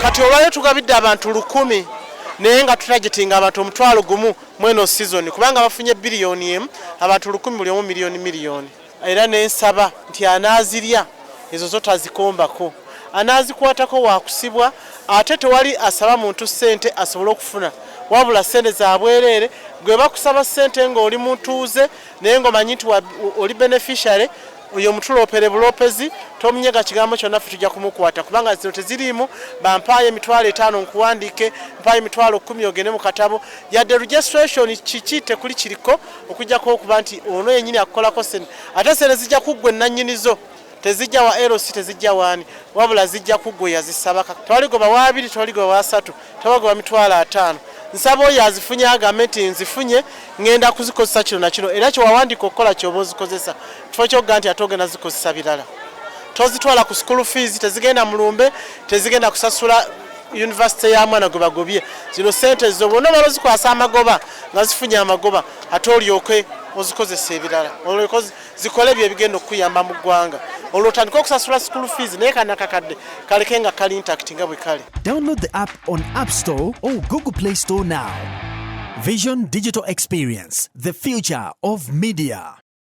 kati olwayo tugabidde abantu 1,000 naye nga tutagetinga abantu 1,000 mweno season kubanga bafunye biliyoni emu abantu 1,000 buli omu miliyoni era nensaba nti anaazirya ezo zo tazikombako anaazikwatako wakusibwa ate tewali asaba muntu ssente asobole okufuna wabula ssente za bwereere gwe bakusaba ssente ng'oli mutuuze naye ng'omanyi nti oli beneficiary oyo mutulopere bulopezi tomunyega kigambo kyonna ffe tujja kumukwata kubanga zino teziriimu bampaayo emitwalo 5 nkuwandiike mpaayo emitwalo 10 ogende mu katabo yadde registration kiki tekuli kiriko okujjako okuba nti ono yennyini akukolako sente ate sente zijja kuggwe nannyinizo tezijja wa LC tezijja waani wabula zijja kuggwe yazisaba tewaligoba wa 2 tewaligoba wa 3 tewaligoba mitwalo 5 nsaba oyo azifunye agambe nti nzifunye ngenda kuzikozesa kino na kino era kyewawandiika okukola kyoba ozikozesa kifo kyogga nti ate ogenda zikozesa birala tozitwala ku school fees tezigenda mulumbe tezigenda kusasula university ya mwana gwe bagobye zino sente zo bonna balo zikwasa amagoba nga zifunye amagoba ate olyoke ozikozesa ebirala olyoke zikole bye bigenda okuyamba mu ggwanga olwotandika okusasula school fees naye kanakakadde kaleke nga kali intact nga bwe kale. Download the app on App Store or Google Play Store now. Vision Digital Experience, the future of media.